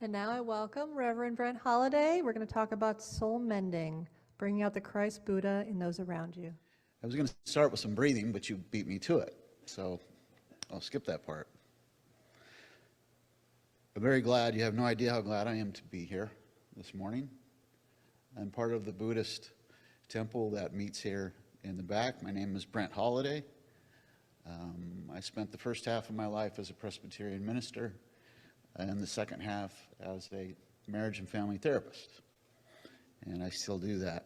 And now I welcome Rev Brent Holiday. We're going to talk about soul mending, bringing out the Christ Buddha in those around you. I was going to start with some breathing, but you beat me to it, so I'll skip that part. I'm very glad. You have no idea how glad I am to be here this morning. I'm part of the Buddhist temple that meets here in the back. My name is Brent Holiday. I spent the first half of my life as a Presbyterian minister and the second half as a marriage and family therapist. And I still do that.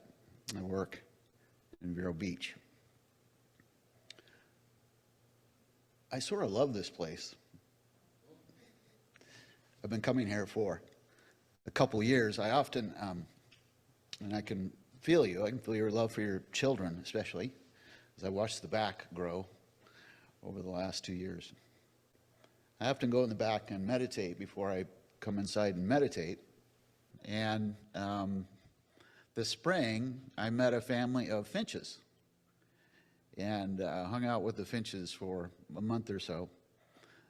I work in Vero Beach. I sort of love this place. I've been coming here for a couple years. I often, and I can feel you, I can feel your love for your children especially, as I watched the back grow over the last 2 years. I often go in the back and meditate before I come inside and meditate. And this spring, I met a family of finches and hung out with the finches for a month or so.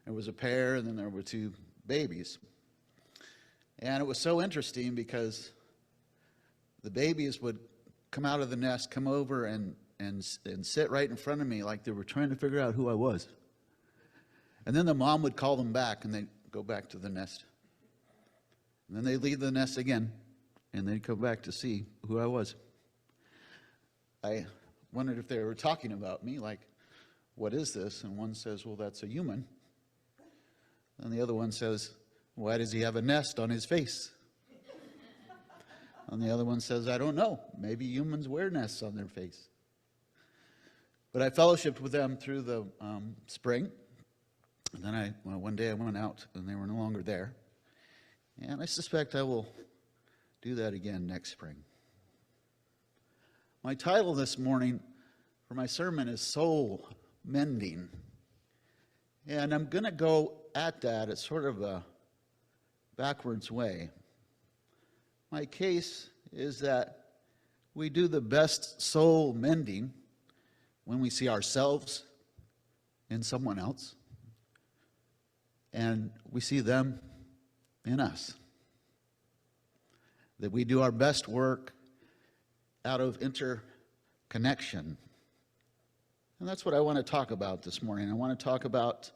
There was a pair, and then there were two babies. And it was so interesting because the babies would come out of the nest, come over and sit right in front of me like they were trying to figure out who I was. And then the mom would call them back, and they'd go back to the nest. And then they'd leave the nest again, and they'd come back to see who I was. I wondered if they were talking about me, like, what is this? And one says, well, that's a human. And the other one says, why does he have a nest on his face? And the other one says, I don't know. Maybe humans wear nests on their face. But I fellowshiped with them through the spring. And then one day I went out, and they were no longer there. And I suspect I will do that again next spring. My title this morning for my sermon is Soul Mending. And I'm going to go at that. It's sort of a backwards way. My case is that we do the best soul mending when we see ourselves in someone else, and we see them in us. That we do our best work out of interconnection. And that's what I want to talk about this morning. I want to talk about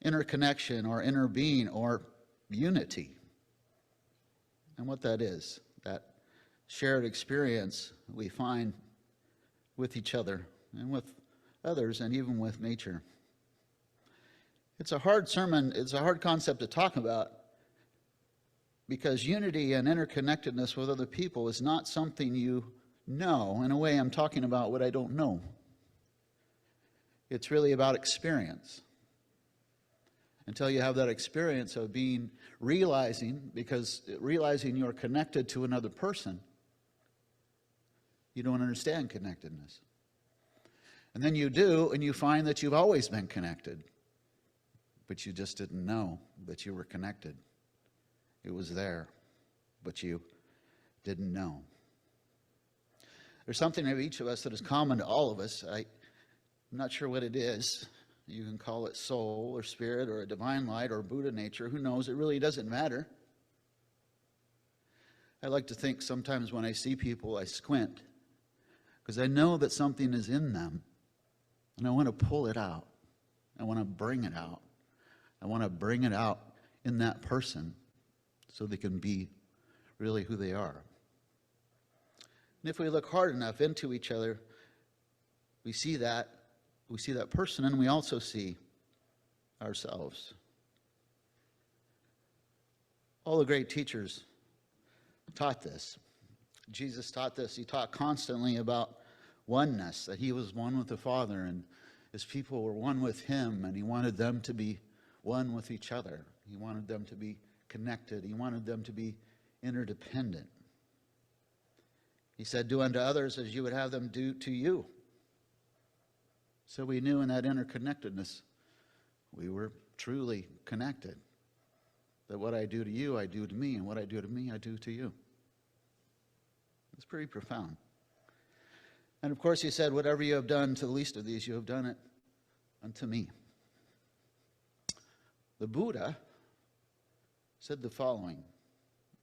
interconnection or inner being or unity. And what that is, that shared experience we find with each other and with others and even with nature. It's a hard sermon, it's a hard concept to talk about because unity and interconnectedness with other people is not something you know. In a way, I'm talking about what I don't know. It's really about experience. Until you have that experience of realizing you're connected to another person, you don't understand connectedness. And then you do, and you find that you've always been connected, but you just didn't know that you were connected. It was there, but you didn't know. There's something of each of us that is common to all of us. I'm not sure what it is. You can call it soul or spirit or a divine light or Buddha nature. Who knows? It really doesn't matter. I like to think sometimes when I see people, I squint because I know that something is in them and I want to pull it out. I want to bring it out. I want to bring it out in that person so they can be really who they are. And if we look hard enough into each other, we see that person, and we also see ourselves. All the great teachers taught this. Jesus taught this. He taught constantly about oneness, that he was one with the Father, and his people were one with him, and he wanted them to be one with each other. He wanted them to be connected. He wanted them to be interdependent. He said, do unto others as you would have them do to you. So we knew in that interconnectedness, we were truly connected. That what I do to you, I do to me, and what I do to me, I do to you. It's pretty profound. And of course he said, whatever you have done to the least of these, you have done it unto me. The Buddha said the following.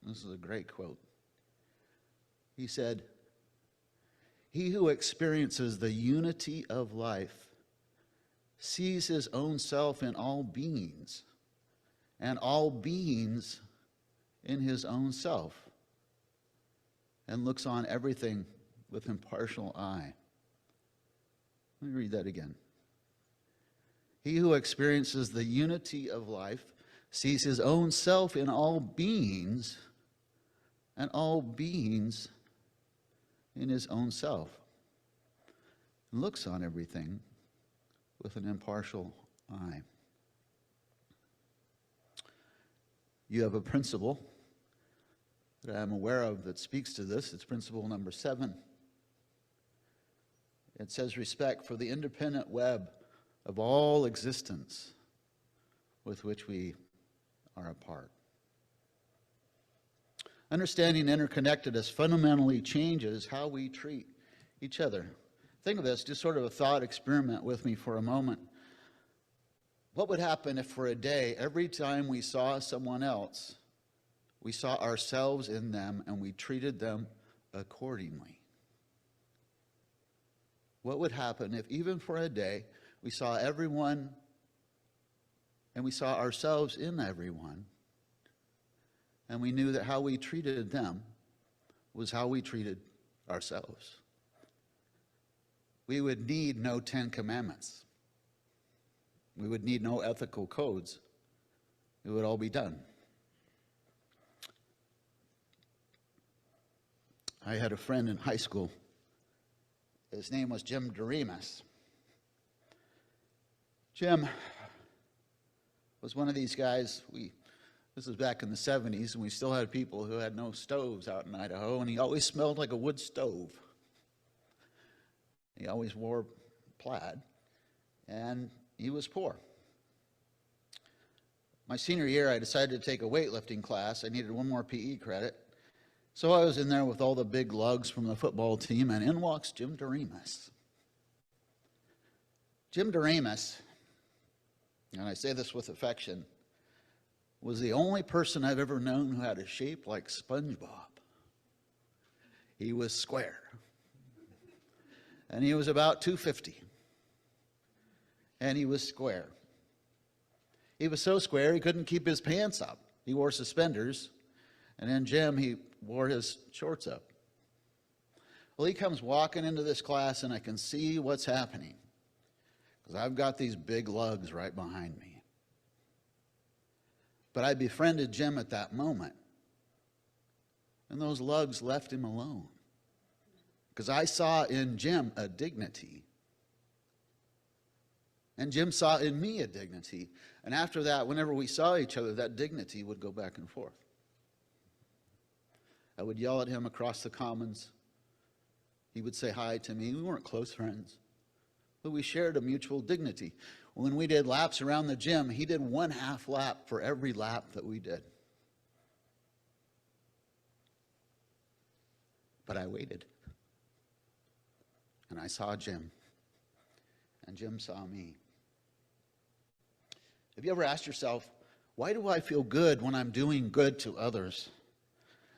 This is a great quote. He said, "He who experiences the unity of life sees his own self in all beings, and all beings in his own self, and looks on everything with impartial eye." Let me read that again. He who experiences the unity of life sees his own self in all beings, and all beings in his own self, and looks on everything with an impartial eye. You have a principle that I am aware of that speaks to this. It's principle number 7. It says respect for the independent web of all existence with which we are a part. Understanding interconnectedness fundamentally changes how we treat each other. Think of this, just sort of a thought experiment with me for a moment. What would happen if for a day, every time we saw someone else, we saw ourselves in them and we treated them accordingly? What would happen if even for a day, we saw everyone and we saw ourselves in everyone, and we knew that how we treated them was how we treated ourselves? We would need no 10 commandments. We would need no ethical codes. It would all be done. I had a friend in high school. His name was Jim Doremus. Jim was one of these guys, this was back in the 70s, and we still had people who had no stoves out in Idaho, and he always smelled like a wood stove. He always wore plaid, and he was poor. My senior year, I decided to take a weightlifting class. I needed one more PE credit. So I was in there with all the big lugs from the football team, and in walks Jim Doremus. Jim Doremus, and I say this with affection, was the only person I've ever known who had a shape like SpongeBob. He was square. And he was about 250. And he was square. He was so square he couldn't keep his pants up. He wore suspenders. And then Jim, he wore his shorts up. Well, he comes walking into this class, and I can see what's happening, because I've got these big lugs right behind me. But I befriended Jim at that moment, and those lugs left him alone, because I saw in Jim a dignity, and Jim saw in me a dignity. And after that, whenever we saw each other, that dignity would go back and forth. I would yell at him across the commons. He would say hi to me. We weren't close friends, but we shared a mutual dignity. When we did laps around the gym, he did 1/2 lap for every lap that we did. But I waited, and I saw Jim, and Jim saw me. Have you ever asked yourself, why do I feel good when I'm doing good to others?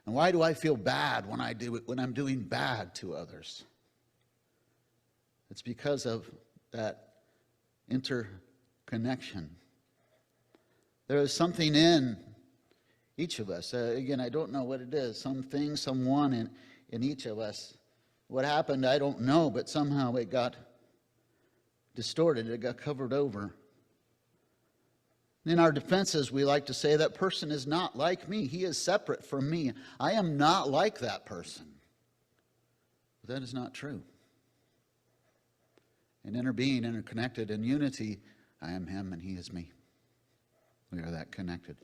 And why do I feel bad when I'm doing bad to others? It's because of that interconnection. There is something in each of us. Again, I don't know what it is. Something, someone in each of us. What happened, I don't know, but somehow it got distorted. It got covered over. In our defenses, we like to say that person is not like me. He is separate from me. I am not like that person. But that is not true. In inner being, interconnected in unity, I am him and he is me. We are that connected.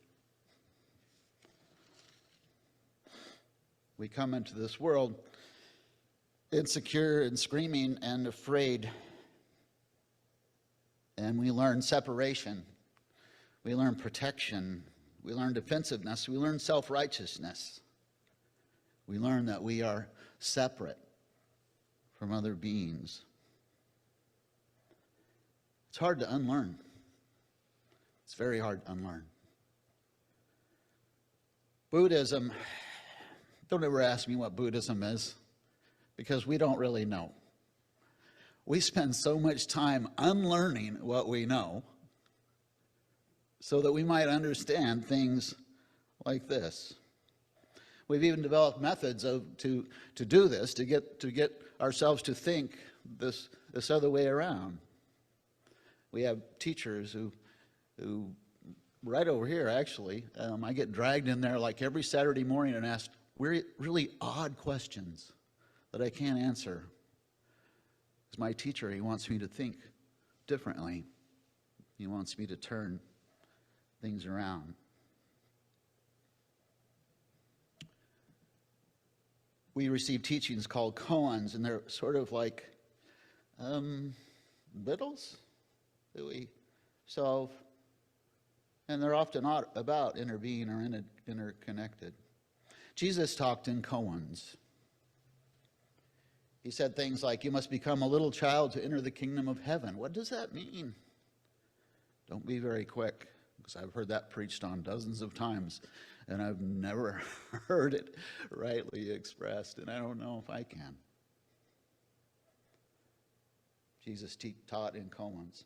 We come into this world insecure and screaming and afraid. And we learn separation. We learn protection. We learn defensiveness. We learn self-righteousness. We learn that we are separate from other beings. It's hard to unlearn. It's very hard to unlearn. Buddhism, don't ever ask me what Buddhism is, because we don't really know. We spend so much time unlearning what we know so that we might understand things like this. We've even developed methods to do this, to get ourselves to think this other way around. We have teachers who right over here, actually, I get dragged in there like every Saturday morning and asked really odd questions that I can't answer. As my teacher, he wants me to think differently. He wants me to turn things around. We receive teachings called koans, and they're sort of like riddles that we solve. And they're often not about interbeing or interconnected. Jesus talked in koans. He said things like, you must become a little child to enter the kingdom of heaven. What does that mean? Don't be very quick, because I've heard that preached on dozens of times, and I've never heard it rightly expressed, and I don't know if I can. Jesus taught in koans.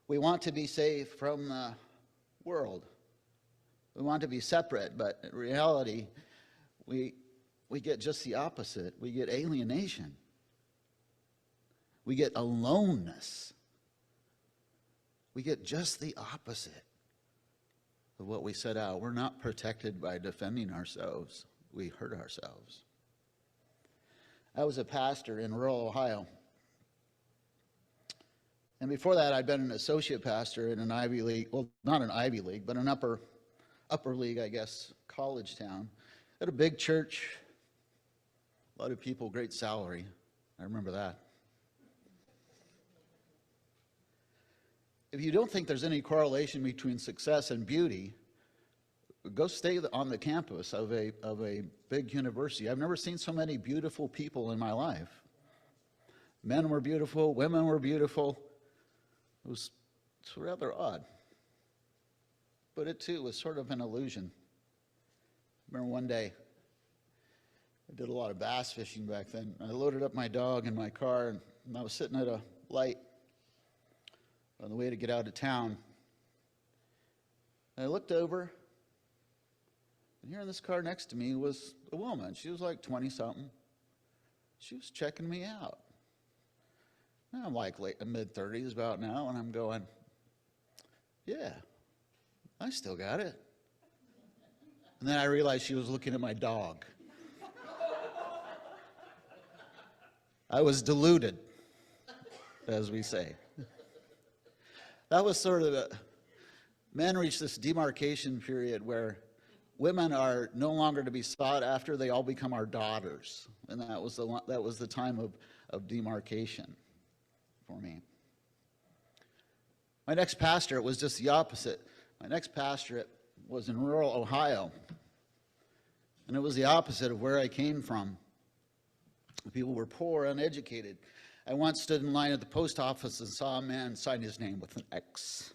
We want to be saved from the world. We want to be separate, but in reality, we get just the opposite. We get alienation. We get aloneness. We get just the opposite of what we set out. We're not protected by defending ourselves. We hurt ourselves. I was a pastor in rural Ohio. And before that, I'd been an associate pastor in an Ivy League, well, not an Ivy League, but an upper league, I guess, college town. At a big church, a lot of people, great salary. I remember that. If you don't think there's any correlation between success and beauty, go stay on the campus of a big university. I've never seen so many beautiful people in my life. Men were beautiful, women were beautiful. It's rather odd. But it too was sort of an illusion. I remember one day, I did a lot of bass fishing back then. I loaded up my dog in my car, and I was sitting at a light on the way to get out of town. And I looked over, and here in this car next to me was a woman. She was like 20-something. She was checking me out. And I'm like mid-30s about now, and I'm going, yeah, I still got it. And then I realized she was looking at my dog. I was deluded, as we say. That was sort of men reach this demarcation period where women are no longer to be sought after. They all become our daughters. And that was the time of demarcation for me. My next pastorate was just the opposite. My next pastorate was in rural Ohio. And it was the opposite of where I came from. People were poor, uneducated. I once stood in line at the post office and saw a man sign his name with an X.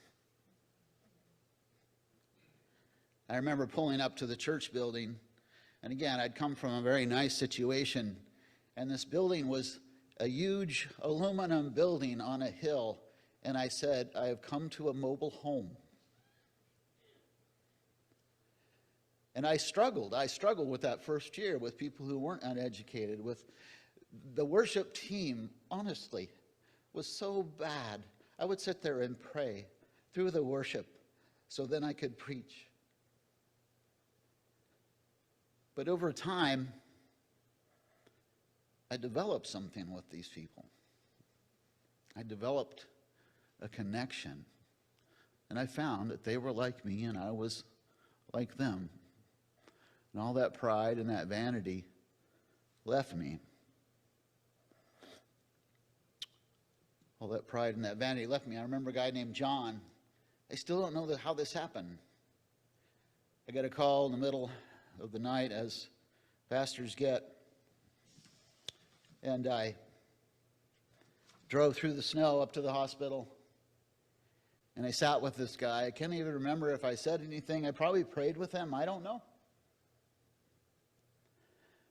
I remember pulling up to the church building, and again, I'd come from a very nice situation, and this building was a huge aluminum building on a hill, and I said, I have come to a mobile home. And I struggled with that first year with people who weren't uneducated, with the worship team, honestly, was so bad. I would sit there and pray through the worship so then I could preach. But over time, I developed something with these people. I developed a connection. And I found that they were like me and I was like them. And all that pride and that vanity left me. All that pride and that vanity left me. I remember a guy named John. I still don't know how this happened. I got a call in the middle of the night, as pastors get, and I drove through the snow up to the hospital. And I sat with this guy. I can't even remember if I said anything. I probably prayed with him. I don't know.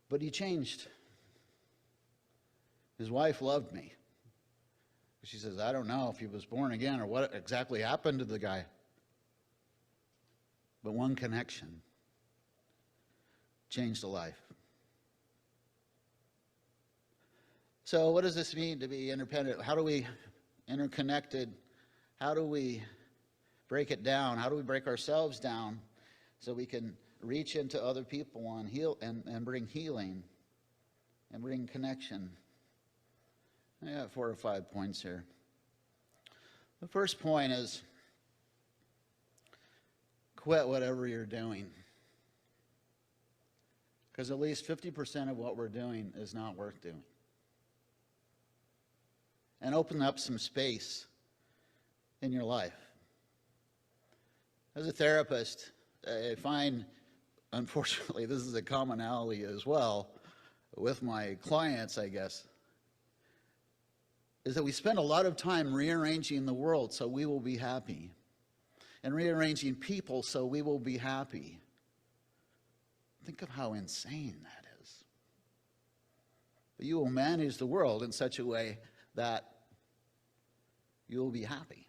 But he changed. His wife loved me. She says, I don't know if he was born again or what exactly happened to the guy. But one connection changed a life. So what does this mean to be interdependent? How do we interconnected? How do we break it down? How do we break ourselves down so we can reach into other people and heal and bring healing and bring connection? I got 4 or 5 points here. The first point is quit whatever you're doing. Because at least 50% of what we're doing is not worth doing. And open up some space in your life. As a therapist, I find, unfortunately, this is a commonality as well with my clients, I guess, is that we spend a lot of time rearranging the world so we will be happy, and rearranging people so we will be happy. Think of how insane that is. But you will manage the world in such a way that you will be happy.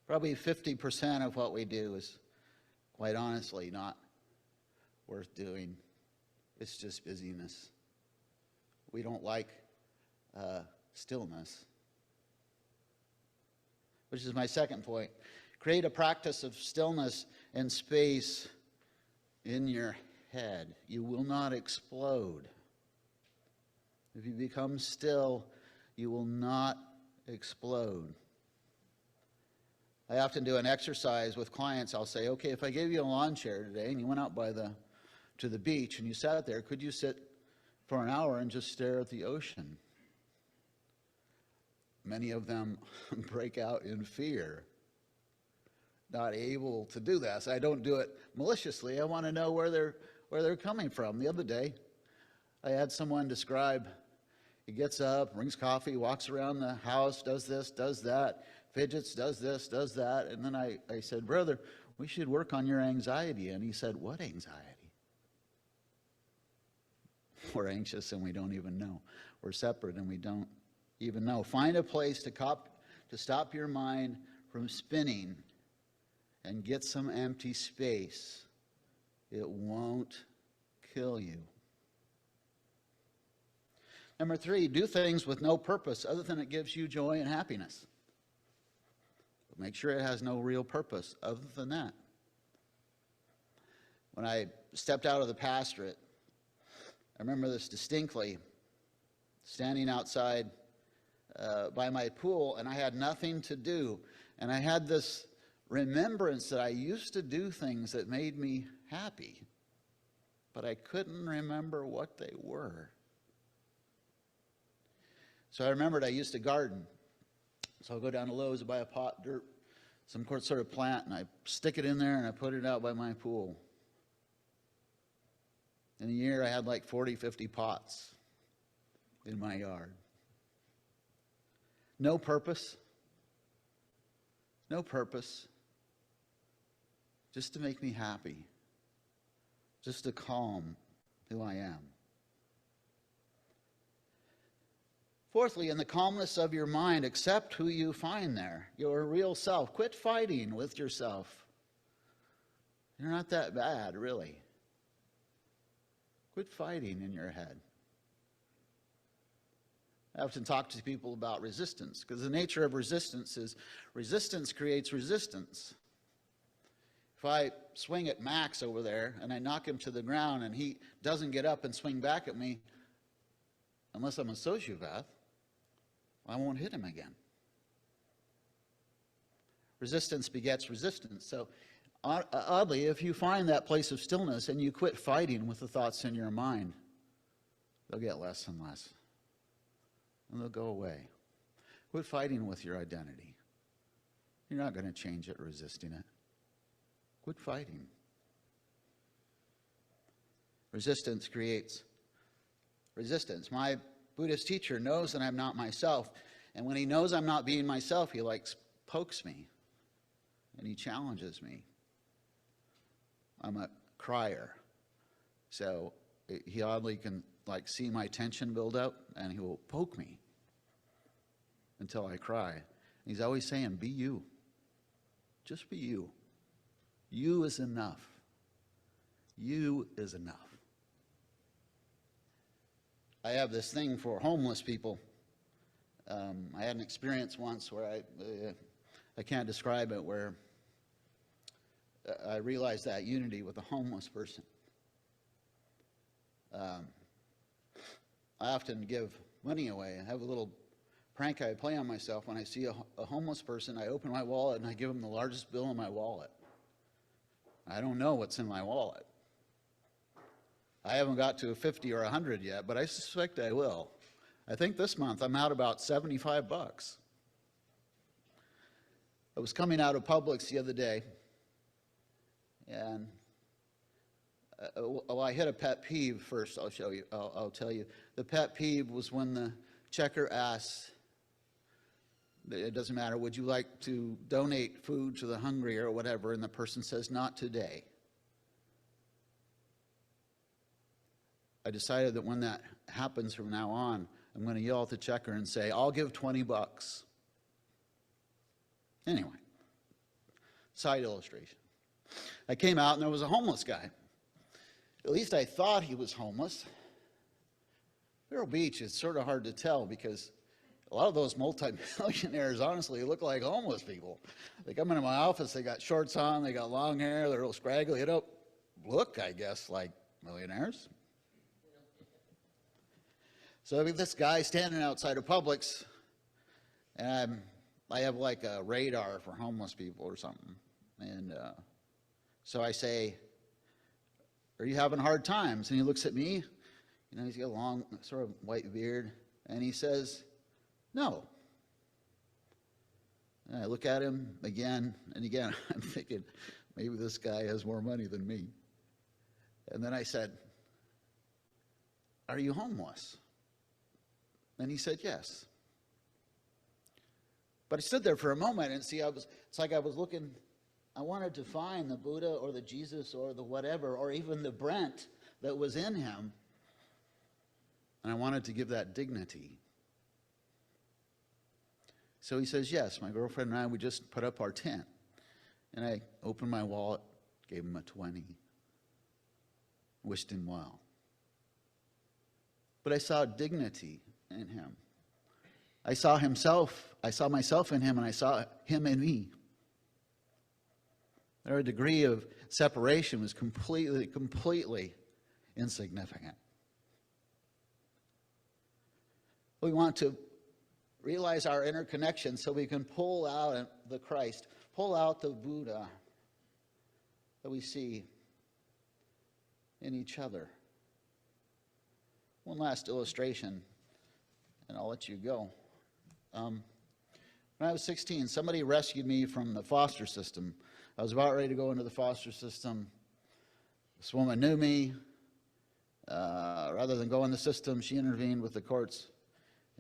Probably 50% of what we do is, quite honestly, not worth doing. It's just busyness. We don't like stillness. Which is my second point. Create a practice of stillness and space in your head. You will not explode. If you become still, you will not explode. I often do an exercise with clients. I'll say, okay, if I gave you a lawn chair today and you went out to the beach and you sat there, could you sit for an hour and just stare at the ocean? Many of them break out in fear, not able to do that. So I don't do it maliciously. I want to know where they're coming from. The other day, I had someone describe, he gets up, brings coffee, walks around the house, does this, does that, fidgets, does this, does that. And then I said, brother, we should work on your anxiety. And he said, what anxiety? We're anxious and we don't even know. We're separate and we don't even know. Find a place to stop your mind from spinning and get some empty space. It won't kill you. Number 3, do things with no purpose other than it gives you joy and happiness. But make sure it has no real purpose other than that. When I stepped out of the pastorate, I remember this distinctly, standing outside by my pool, and I had nothing to do. And I had this remembrance that I used to do things that made me happy, but I couldn't remember what they were. So I remembered I used to garden. So I'll go down to Lowe's and buy a pot, dirt, some sort of plant, and I stick it in there and I put it out by my pool. In a year, I had like 40, 50 pots in my yard. No purpose. No purpose. Just to make me happy. Just to calm who I am. Fourthly, in the calmness of your mind, accept who you find there, your real self. Quit fighting with yourself. You're not that bad, really. Quit fighting in your head. I often talk to people about resistance, because the nature of resistance is resistance creates resistance. If I swing at Max over there and I knock him to the ground and he doesn't get up and swing back at me, unless I'm a sociopath, I won't hit him again. Resistance begets resistance. So oddly, if you find that place of stillness and you quit fighting with the thoughts in your mind, they'll get less and less. And they'll go away. Quit fighting with your identity. You're not going to change it resisting it. Quit fighting. Resistance creates resistance. My Buddhist teacher knows that I'm not myself. And when he knows I'm not being myself, he likes pokes me and he challenges me. I'm a crier. So he oddly can like see my tension build up and he will poke me until I cry. He's always saying, be you. Just be you. You is enough. You is enough. I have this thing for homeless people. I had an experience once where I can't describe it, where I realized that unity with a homeless person. I often give money away. I have a little prank I play on myself. When I see a homeless person, I open my wallet and I give them the largest bill in my wallet. I don't know what's in my wallet. I haven't got to a 50 or 100 yet, but I suspect I will. I think this month I'm out about $75. I was coming out of Publix the other day, and I hit a pet peeve first. I'll tell you. The pet peeve was when the checker asks, it doesn't matter, would you like to donate food to the hungry or whatever, and the person says, not today. I decided that when that happens from now on, I'm going to yell at the checker and say, I'll give $20. Anyway, side illustration. I came out and there was a homeless guy. At least I thought he was homeless. Vero Beach is sort of hard to tell because a lot of those multimillionaires, honestly, look like homeless people. They come into my office, they got shorts on, they got long hair, they're a little scraggly. They don't look, I guess, like millionaires. So I mean, this guy standing outside of Publix, and I have like a radar for homeless people or something. And so I say, are you having hard times? And he looks at me, you know, he's got a long sort of white beard, and he says, no. And I look at him again and again. I'm thinking, maybe this guy has more money than me. And then I said, are you homeless? And he said, yes. But I stood there for a moment and see, it's like I was looking, I wanted to find the Buddha or the Jesus or the whatever, or even the Brent that was in him. And I wanted to give that dignity. So he says, yes, my girlfriend and I, we just put up our tent. And I opened my wallet, gave him a 20, wished him well. But I saw dignity in him. I saw myself in him, and I saw him in me. Their degree of separation was completely insignificant. We want to realize our interconnection so we can pull out the Christ, pull out the Buddha that we see in each other. One last illustration, and I'll let you go. When I was 16, somebody rescued me from the foster system. I was about ready to go into the foster system. This woman knew me. Rather than go in the system, she intervened with the courts,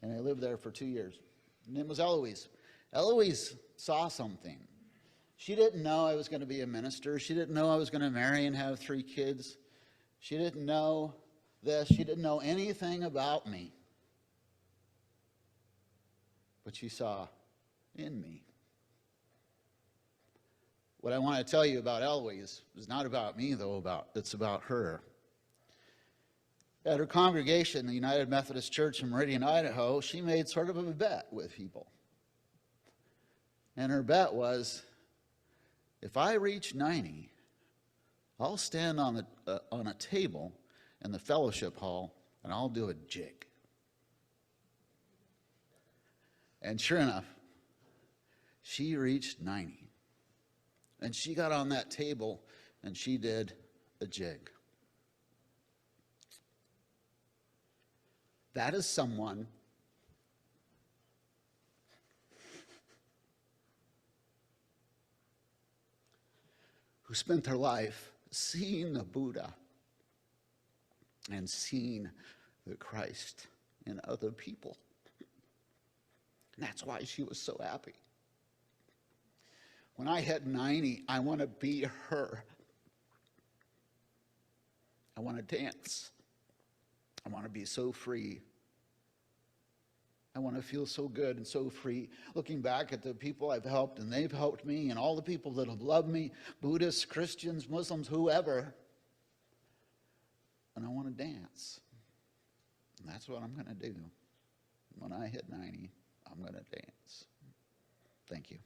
and I lived there for 2 years. Her name was Eloise. Eloise saw something. She didn't know I was going to be a minister. She didn't know I was going to marry and have 3 kids. She didn't know this. She didn't know anything about me. But she saw in me. What I want to tell you about Eloise is not about me, though, it's about her. At her congregation, the United Methodist Church in Meridian, Idaho, she made sort of a bet with people. And her bet was, if I reach 90, I'll stand on a table in the fellowship hall and I'll do a jig. And sure enough, she reached 90. And she got on that table and she did a jig. That is someone who spent their life seeing the Buddha and seeing the Christ in other people. And that's why she was so happy. When I hit 90, I want to be her. I want to dance. I want to be so free. I want to feel so good and so free. Looking back at the people I've helped and they've helped me and all the people that have loved me, Buddhists, Christians, Muslims, whoever. And I want to dance. And that's what I'm going to do. When I hit 90, I'm going to dance. Thank you.